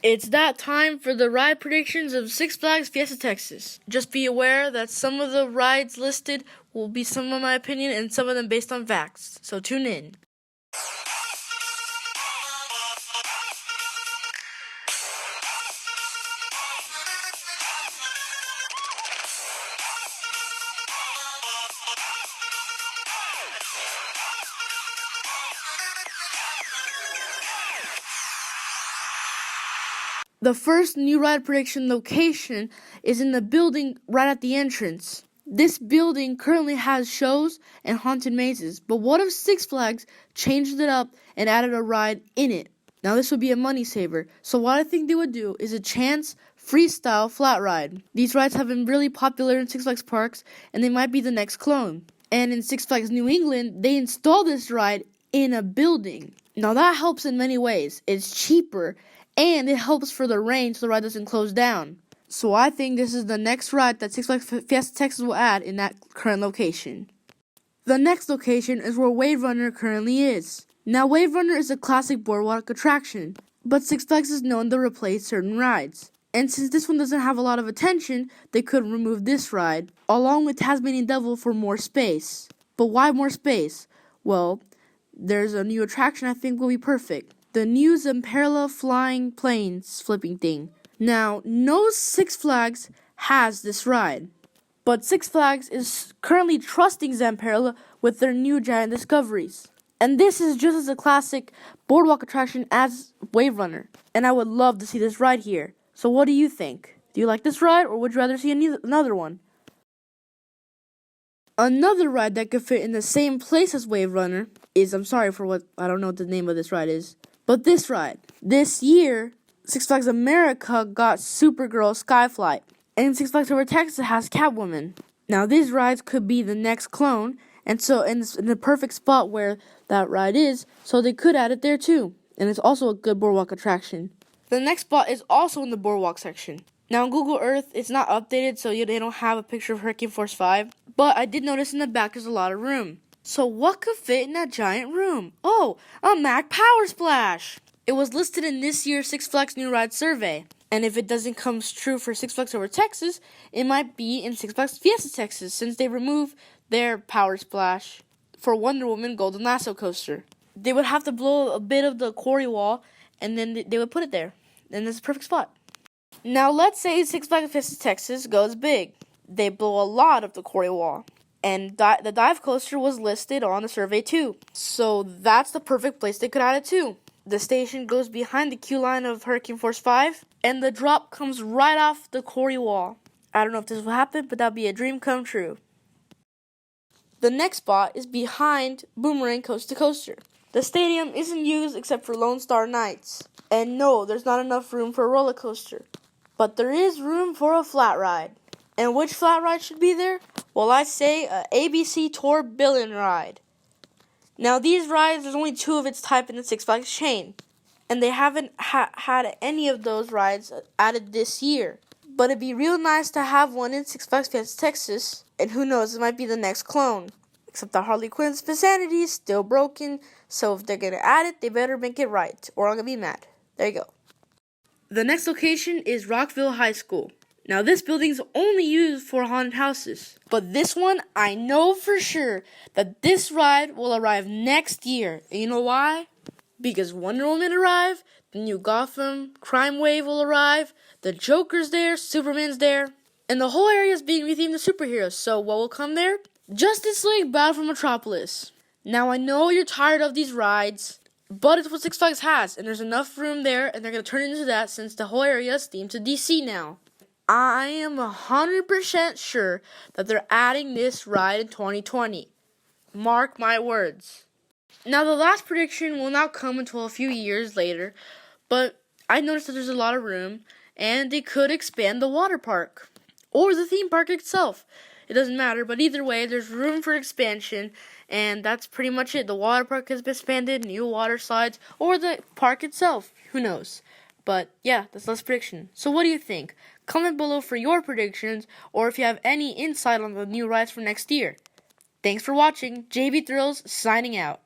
It's that time for the ride predictions of Six Flags Fiesta Texas. Just be aware that some of the rides listed will be some of my opinion and some of them based on facts, so tune in. The first new ride prediction location is in the building right at the entrance. This building currently has shows and haunted mazes, but what if Six Flags changed it up and added a ride in it? Now this would be a money saver, so what I think they would do is a Chance Freestyle Flat Ride. These rides have been really popular in Six Flags parks, and they might be the next clone. And in Six Flags New England, they installed this ride in a building. Now that helps in many ways. It's cheaper, and it helps for the rain so the ride doesn't close down. So I think this is the next ride that Six Flags Fiesta Texas will add in that current location. The next location is where WaveRunner currently is. Now WaveRunner is a classic boardwalk attraction, but Six Flags is known to replace certain rides. And since this one doesn't have a lot of attention, they could remove this ride, along with Tasmanian Devil for more space. But why more space? Well, there's a new attraction I think will be perfect. The new Zamperla flying planes flipping thing. Now, no Six Flags has this ride, but Six Flags is currently trusting Zamperla with their new giant discoveries. And this is just as a classic boardwalk attraction as WaveRunner, and I would love to see this ride here. So what do you think? Do you like this ride, or would you rather see another one? Another ride that could fit in the same place as WaveRunner is, I don't know what the name of this ride is. But this ride, this year, Six Flags America got Supergirl Skyflight, and Six Flags Over Texas has Catwoman. Now these rides could be the next clone, and so in the perfect spot where that ride is, so they could add it there too. And it's also a good boardwalk attraction. The next spot is also in the boardwalk section. Now on Google Earth, it's not updated, so they don't have a picture of Hurricane Force 5, but I did notice in the back there's a lot of room. So what could fit in that giant room? Oh, a Mac Power Splash! It was listed in this year's Six Flags New Ride Survey. And if it doesn't come true for Six Flags Over Texas, it might be in Six Flags Fiesta Texas, since they removed their Power Splash for Wonder Woman Golden Lasso Coaster. They would have to blow a bit of the quarry wall, and then they would put it there. And that's a perfect spot. Now let's say Six Flags Fiesta Texas goes big. They blow a lot of the quarry wall. And the dive coaster was listed on the survey too. So that's the perfect place they could add it to. The station goes behind the queue line of Hurricane Force 5, and the drop comes right off the quarry wall. I don't know if this will happen, but that'd be a dream come true. The next spot is behind Boomerang Coaster. The stadium isn't used except for Lone Star Nights. And no, there's not enough room for a roller coaster. But there is room for a flat ride. And which flat ride should be there? Well, I say a ABC Tour Billion ride. Now, these rides, there's only 2 of its type in the Six Flags chain. And they haven't had any of those rides added this year. But it'd be real nice to have one in Six Flags Fiesta Texas. And who knows, it might be the next clone. Except that Harley Quinn's Vicinity is still broken. So if they're going to add it, they better make it right. Or I'm going to be mad. There you go. The next location is Rockville High School. Now, this building's only used for haunted houses. But this one, I know for sure that this ride will arrive next year. And you know why? Because Wonder Woman arrived, the new Gotham crime wave will arrive, the Joker's there, Superman's there, and the whole area is being rethemed to superheroes. So what will come there? Justice League Battle for Metropolis. Now, I know you're tired of these rides, but it's what Six Flags has, and there's enough room there, and they're going to turn it into that since the whole area is themed to DC now. I am 100% sure that they're adding this ride in 2020. Mark my words. Now, the last prediction will not come until a few years later, but I noticed that there's a lot of room, and they could expand the water park, or the theme park itself. It doesn't matter, but either way, there's room for expansion, and that's pretty much it. The water park has been expanded, new water slides, or the park itself. Who knows? But yeah, that's the last prediction. So what do you think? Comment below for your predictions, or if you have any insight on the new rides for next year. Thanks for watching. JB Thrills signing out.